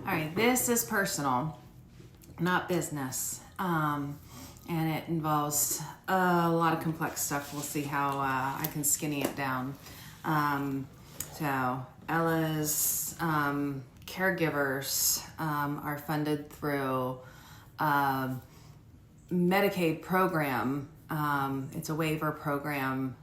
All right, this is personal, not business. And it involves a lot of complex stuff. We'll see how I can skinny it down. So Ella's caregivers are funded through Medicaid program. It's a waiver program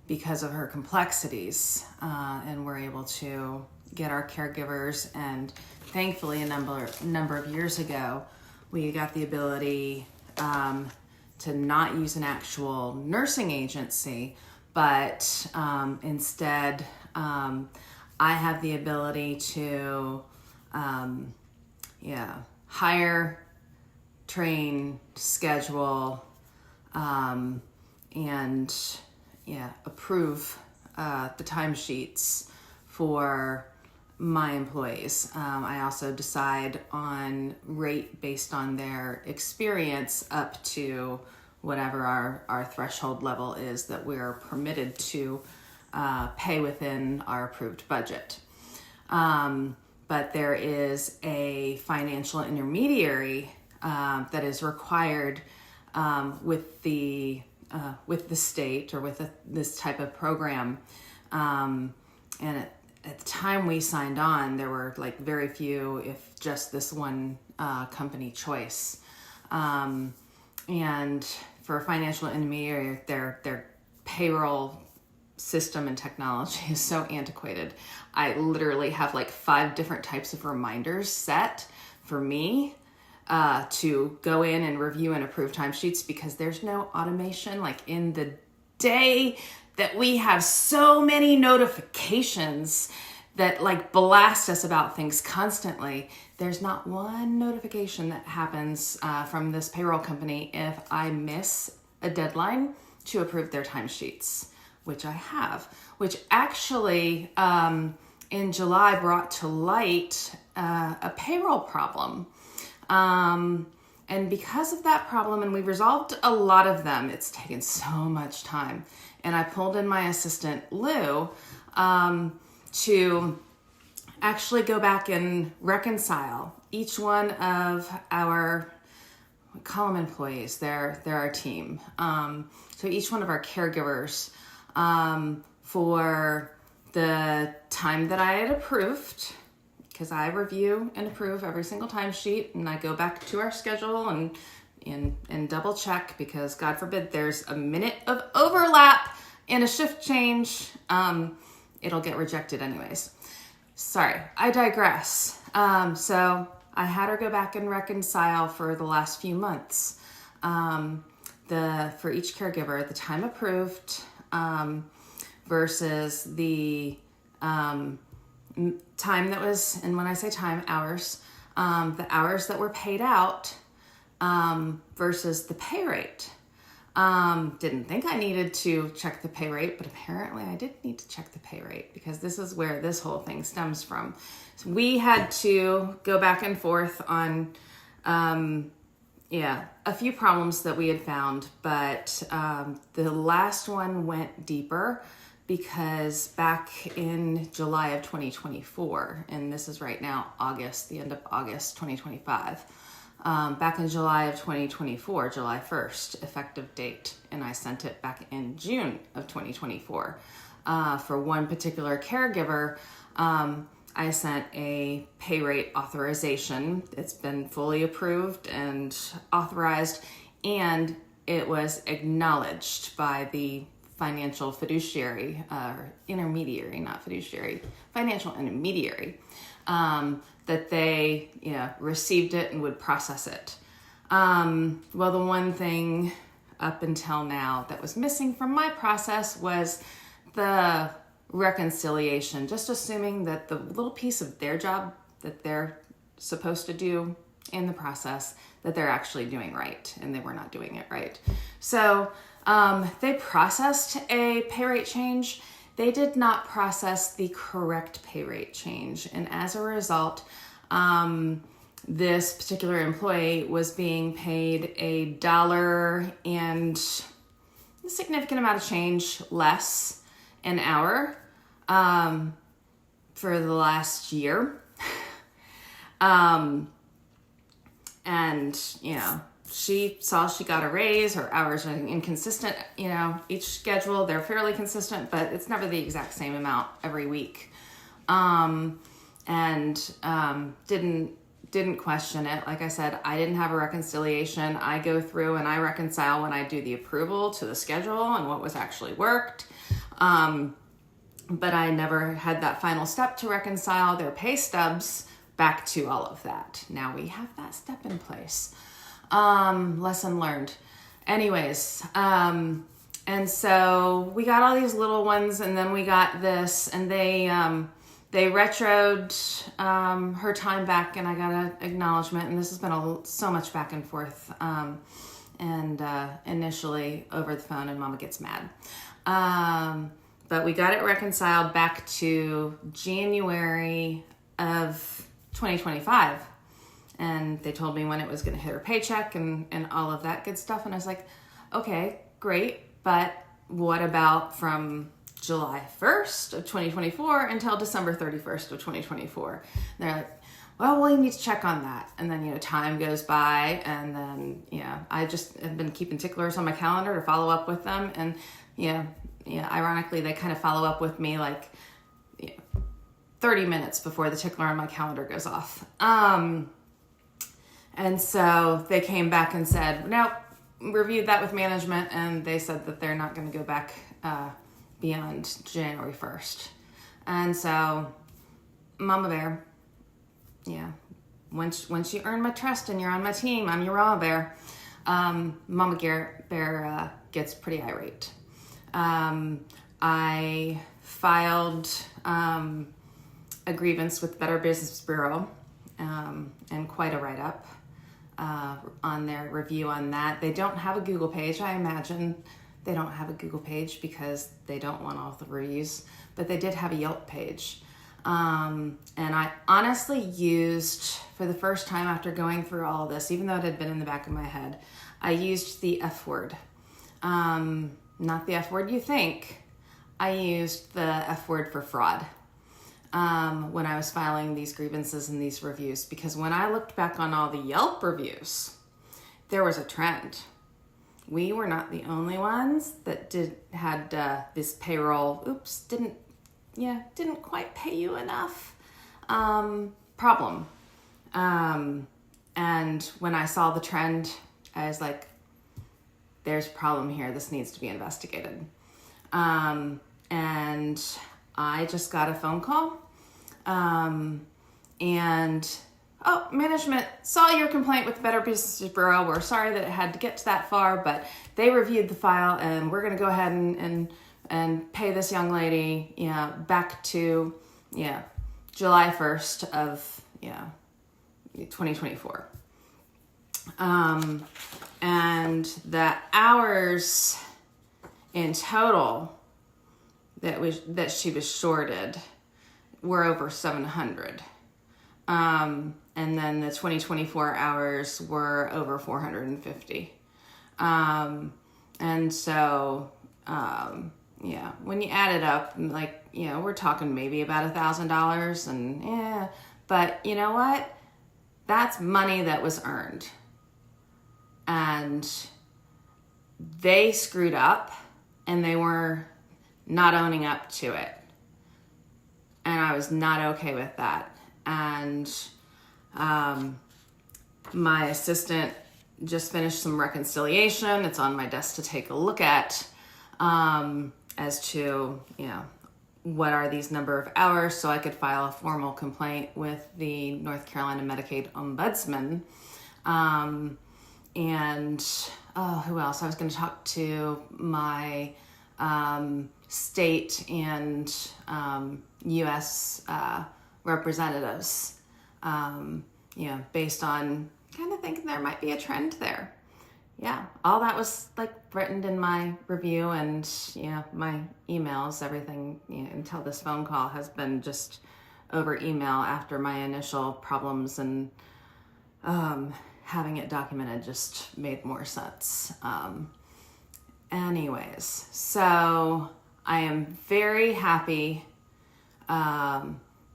because of her complexities, and we're able to get our caregivers. And thankfully, a number of years ago, we got the ability to not use an actual nursing agency, but instead, I have the ability to hire, train, schedule, and approve the timesheets for my employees. I also decide on rate based on their experience up to whatever our threshold level is that we're permitted to pay within our approved budget. But there is a financial intermediary that is required with the state or with this type of program. And at the time we signed on, there were like very few, if just this one company choice. And for a financial intermediary, their payroll system and technology is so antiquated. I literally have like 5 different types of reminders set for me to go in and review and approve timesheets, because there's no automation. Like in the day that we have so many notifications that like blast us about things constantly, there's not one notification that happens from this payroll company if I miss a deadline to approve their timesheets, which I have, which actually in July brought to light a payroll problem. And because of that problem, and we resolved a lot of them, it's taken so much time. And I pulled in my assistant, Lou, to actually go back and reconcile each one of our, we call them employees, they're our team. So each one of our caregivers for the time that I had approved, because I review and approve every single timesheet, and I go back to our schedule and double check, because God forbid there's a minute of overlap in a shift change, it'll get rejected anyways. Sorry, I digress. So I had her go back and reconcile for the last few months, for each caregiver, the time approved versus the time that was, and when I say time, hours, the hours that were paid out versus the pay rate. Didn't think I needed to check the pay rate, but apparently I did need to check the pay rate, because this is where this whole thing stems from. So we had to go back and forth on, a few problems that we had found, but the last one went deeper, because back in July of 2024, and this is right now August, the end of August 2025, back in July of 2024, July 1st, effective date, and I sent it back in June of 2024. For one particular caregiver, I sent a pay rate authorization. It's been fully approved and authorized, and it was acknowledged by the financial fiduciary, intermediary, not fiduciary, financial intermediary, that they received it and would process it. Well, the one thing up until now that was missing from my process was the reconciliation, just assuming that the little piece of their job that they're supposed to do in the process, that they're actually doing right, and they were not doing it right. So they processed a pay rate change. They did not process the correct pay rate change. And as a result, this particular employee was being paid $1 and a significant amount of change less an hour for the last year. And, she saw she got a raise. Her hours are inconsistent, each schedule, they're fairly consistent, but it's never the exact same amount every week. Didn't question it. Like I said, I didn't have a reconciliation. I go through and I reconcile when I do the approval to the schedule and what was actually worked. But I never had that final step to reconcile their pay stubs back to all of that. Now we have that step in place. Lesson learned. Anyways, and so we got all these little ones, and then we got this, and they retroed her time back, and I got an acknowledgement, and this has been so much back and forth, and initially over the phone, and Mama gets mad. But we got it reconciled back to January of 2025. And they told me when it was going to hit her paycheck and all of that good stuff. And I was like, okay, great. But what about from July 1st of 2024 until December 31st of 2024? And they're like, well, we need to check on that. And then, time goes by. And then, I just have been keeping ticklers on my calendar to follow up with them. And, ironically, they kind of follow up with me like 30 minutes before the tickler on my calendar goes off. And so they came back and said, no, reviewed that with management, and they said that they're not going to go back beyond January 1st. And so, Mama Bear, once you earn my trust and you're on my team, I'm your Mama Bear. Mama Bear gets pretty irate. I filed a grievance with Better Business Bureau, and quite a write-up on their review on that. They don't have a Google page. I imagine they don't have a Google page because they don't want all the reviews, but they did have a Yelp page. And I honestly used, for the first time after going through all of this, even though it had been in the back of my head, I used the F word. Not the F word you think. I used the F word for fraud. When I was filing these grievances and these reviews, because when I looked back on all the Yelp reviews, there was a trend. We were not the only ones that had this payroll, didn't quite pay you enough problem. And when I saw the trend, I was like, there's a problem here. This needs to be investigated. And I just got a phone call, management saw your complaint with the Better Business Bureau. We're sorry that it had to get to that far, but they reviewed the file, and we're going to go ahead and pay this young lady, back to, July 1st of, 2024. And the hours in total that she was shorted were over 700. And then the 2024 hours were over 450. And so, when you add it up, we're talking maybe about $1,000, and but you know what? That's money that was earned. And they screwed up, and they were not owning up to it. And I was not okay with that. And my assistant just finished some reconciliation. It's on my desk to take a look at, as to, what are these number of hours, so I could file a formal complaint with the North Carolina Medicaid Ombudsman. And who else? I was going to talk to my state and U.S. Representatives, based on kind of thinking there might be a trend there. Yeah, all that was written in my review, and my emails, everything until this phone call has been just over email after my initial problems, and having it documented just made more sense. Anyways, so I am very happy